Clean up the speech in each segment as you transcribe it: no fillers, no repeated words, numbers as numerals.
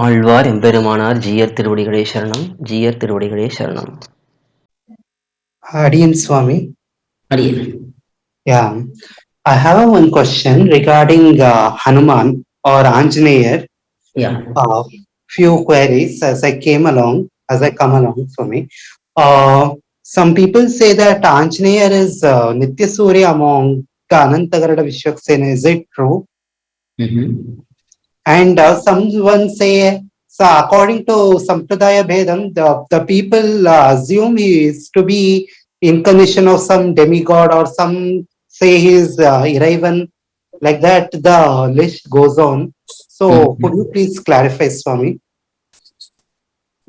ஆழ்வார் எம்பெருமானார் ஜீயர் திருவடிகளே சரணம். ஜீயர் திருவடிகளே சரணம். Adiyan Swami. Adiyan. Yeah, I have one question regarding Hanuman or Anjaneya. Yeah. Few queries as I come along, Swami. Some people say that Anjaneya is nithyasUri among Anantagarada Vishwaksena. Is it true? Mm-hmm. And someone say, so according to Sampradaya Bhedam, the people assume he is to be incarnation of some demigod, or some say he is Iraivan. Like that, the list goes on. So, could you please clarify, Swami?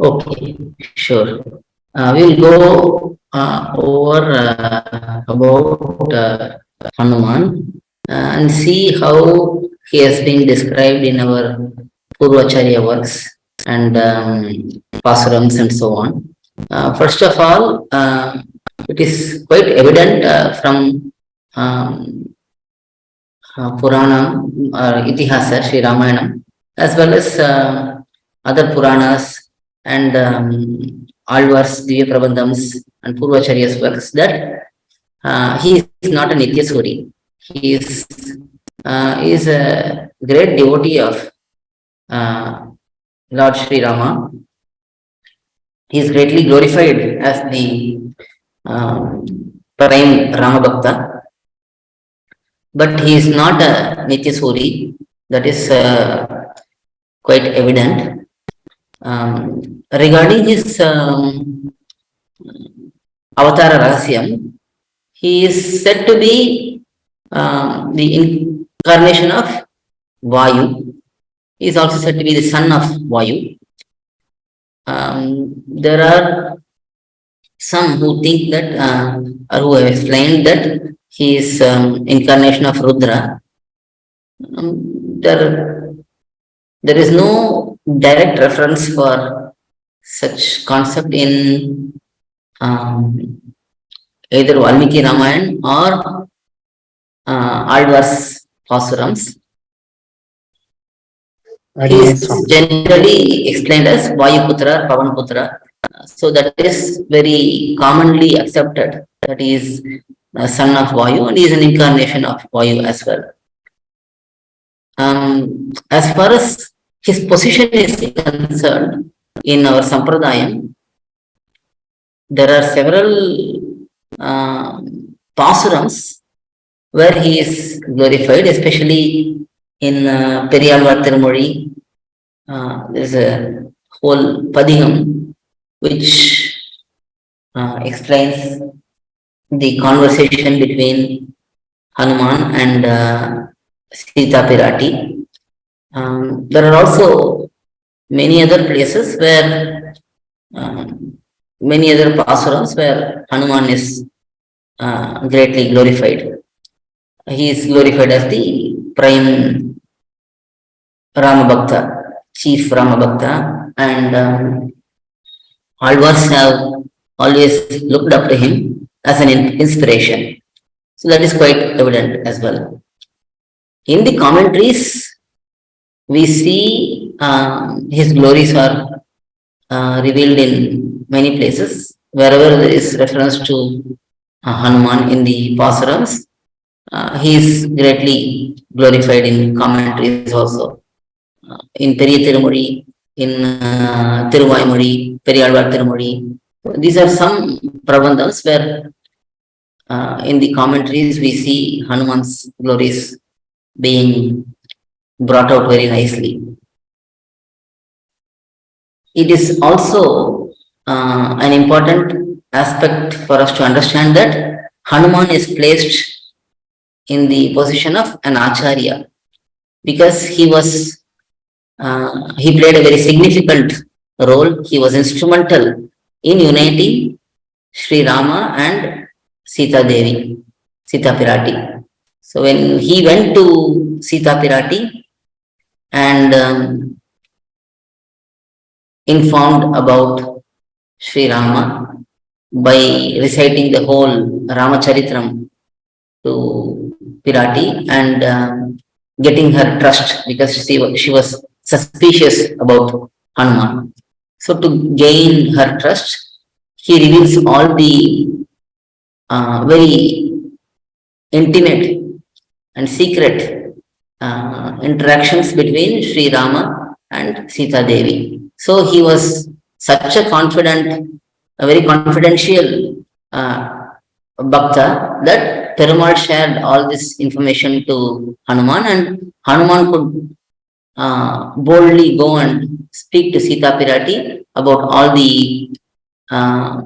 Okay, sure. We'll go over about Hanuman and see how he has been described in our Purvacharya works and Pasurams and so on. First of all, it is quite evident from Purana, Itihasa, Sri Ramayana, as well as other Puranas and Alvar's Divya Prabandhams and Purvacharya's works that he is not a nithyasUri. He is a great devotee of Lord Sri Rama. He is greatly glorified as the prime Rama Bhakta, but he is not a nithyasUri. That is quite evident. Regarding his Avatara Rahasyam, he is said to be the incarnation of Vayu. He is also said to be the son of Vayu. There are some who think that, or who have explained that he is incarnation of Rudra. There is no direct reference for such concept in either Valmiki Ramayana or Alvar's Pasurams. He is generally explained as Vayuputra, Pavanputra. So that is very commonly accepted, that he is a son of Vayu and he is an incarnation of Vayu as well. As far as his position is concerned in our Sampradayam, there are several Pasurams where he is glorified, especially in Periyalvar Tirumozhi. There is a whole Padiham which explains the conversation between Hanuman and Sita Pirati. There are also many other places where many other Pasurams where Hanuman is greatly glorified. He is glorified as the prime Rama Bhakta, chief Rama Bhakta, and Alvars have always looked up to him as an inspiration. So that is quite evident as well. In the commentaries, we see his glories are revealed in many places. Wherever there is reference to Hanuman in the Pasurams, he is greatly glorified in commentaries also. In Periya Tirumozhi, in Thiruvaimozhi, Periyalvar Tirumozhi. These are some Prabandhas where in the commentaries we see Hanuman's glories being brought out very nicely. It is also an important aspect for us to understand that Hanuman is placed in the position of an Acharya, because he played a very significant role. He was instrumental in uniting Sri Rama and Sita Devi, Sita Pirati. So when he went to Sita Pirati and informed about Sri Rama by reciting the whole Ramacharitam to Pirati and getting her trust, because she was suspicious about Hanuman. So to gain her trust, he reveals all the very intimate and secret interactions between Sri Rama and Sita Devi. So he was such a confident, a very confidential Bhakta that Perumal shared all this information to Hanuman, and Hanuman could boldly go and speak to Sita Pirati about all the uh,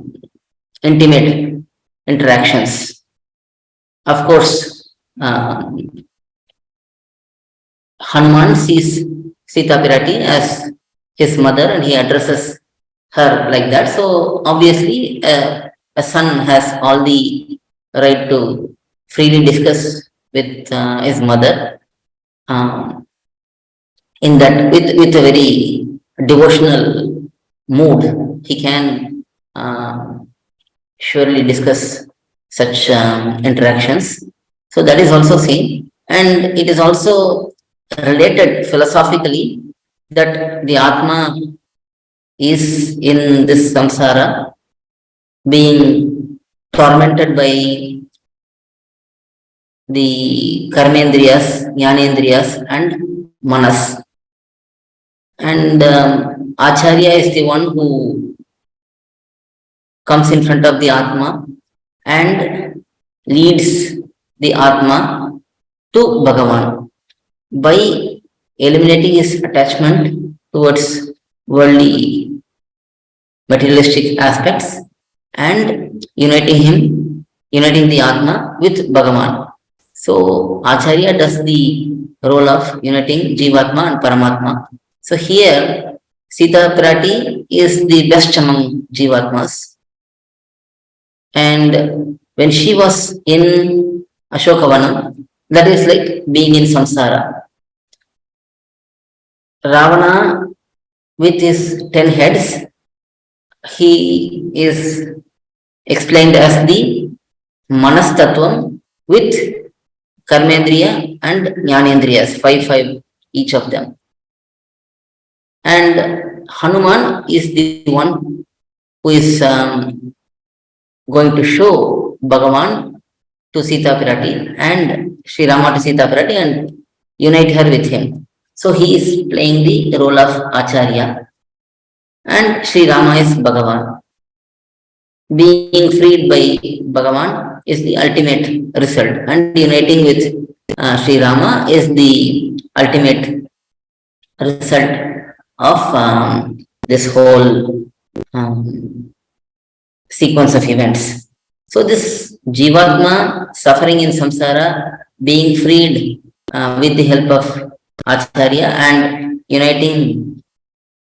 intimate interactions. Of course, Hanuman sees Sita Pirati as his mother and he addresses her like that. So obviously, a son has all the right to freely discuss with his mother in that with a very devotional mood. He can surely discuss such interactions. So that is also seen, and it is also related philosophically that the Atma is in this samsara being tormented by the karmendriyas, jnanendriyas, and manas. And Acharya is the one who comes in front of the Atma and leads the Atma to Bhagavan by eliminating his attachment towards worldly materialistic aspects and uniting the Atma with Bhagavan. So Acharya does the role of uniting Jivatma and Paramatma. So here Sita Pirati is the best among Jivatmas. And when she was in Ashokavanam, that is like being in samsara. Ravana, with his 10 heads, he is explained as the Manas Tattvam with Karmendriya and Jnanendriyas, 5 each of them. And Hanuman is the one who is going to show Bhagavan to Sita Pirati and Sri Rama to Sita Pirati and unite her with him. So he is playing the role of Acharya and Sri Rama is Bhagavan. Being freed by Bhagavan is the ultimate result, and uniting with Sri Rama is the ultimate result of this whole sequence of events. So this Jivatma suffering in samsara, being freed with the help of Acharya and uniting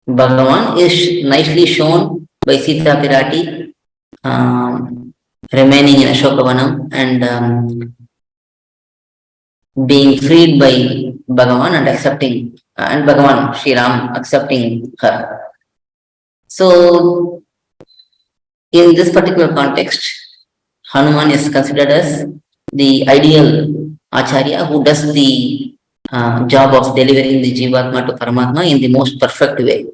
Bhagavan is nicely shown by Sita Pirati remaining in Ashokavanam and being freed by Bhagavan and accepting, and Bhagavan, Sri Ram, accepting her. So, in this particular context, Hanuman is considered as the ideal Acharya who does the job of delivering the Jivatma to Paramatma in the most perfect way.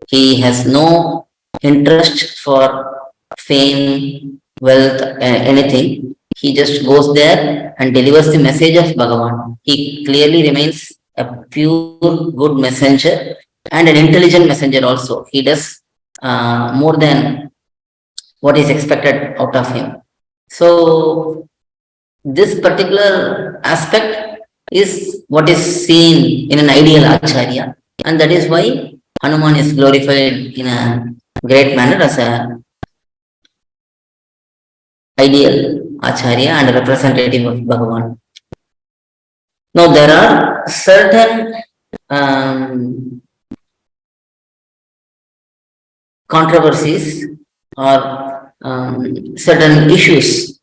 He has no interest for fame, wealth, anything. He just goes there and delivers the message of Bhagavan. He clearly remains a pure good messenger and an intelligent messenger also. He does more than what is expected out of him. So this particular aspect is what is seen in an ideal Acharya, and that is why Hanuman is glorified in a great manner as a ideal Acharya and a representative of Bhagavan. Now there are certain controversies or certain issues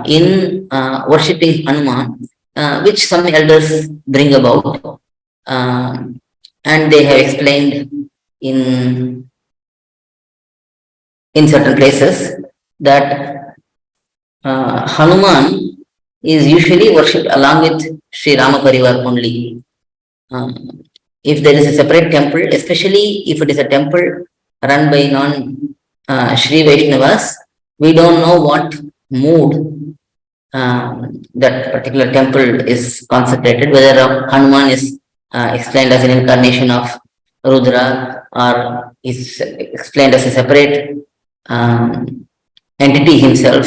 in worshipping Hanuman, which some elders bring about, and they have explained in certain places that Hanuman is usually worshipped along with Sri Rama Parivar only. if there is a separate temple, especially if it is a temple run by non-Shri Vaishnavas, we don't know what mood that particular temple is consecrated, whether Hanuman is explained as an incarnation of Rudra or is explained as a separate entity himself,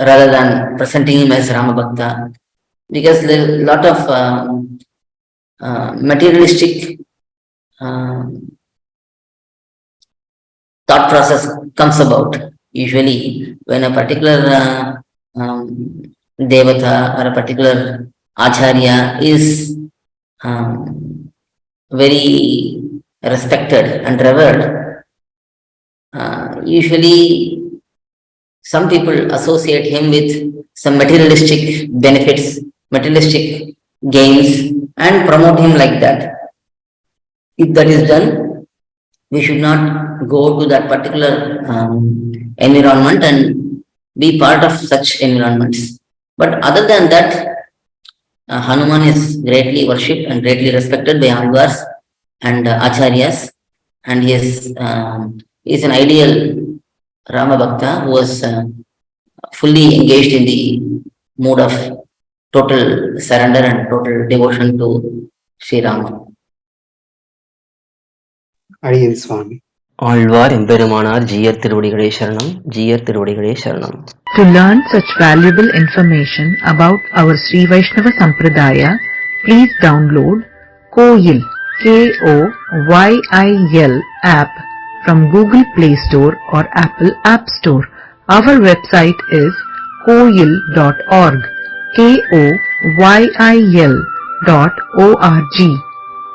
rather than presenting him as Rama Bhakta, because there is a lot of materialistic thought process comes about usually when a particular devata or a particular acharya is very respected and revered. Usually some people associate him with some materialistic benefits, materialistic gains, and promote him like that. If that is done, we should not go to that particular environment and be part of such environments. But other than that, Hanuman is greatly worshipped and greatly respected by Alvars and Acharyas, and he is an ideal Rama Bhakta who was fully engaged in the mood of total surrender and total devotion to Sri Rama. Adiyan Swami. Alvar எம்பெருமானார் ஜீயர் திருவடிகளே சரணம், ஜீயர் திருவடிகளே சரணம். To learn such valuable information about our Sri Vaishnava Sampradaya, please download KOYIL, KOYIL app from Google Play Store or Apple App Store. Our website is koyil.org, KOYIL.org.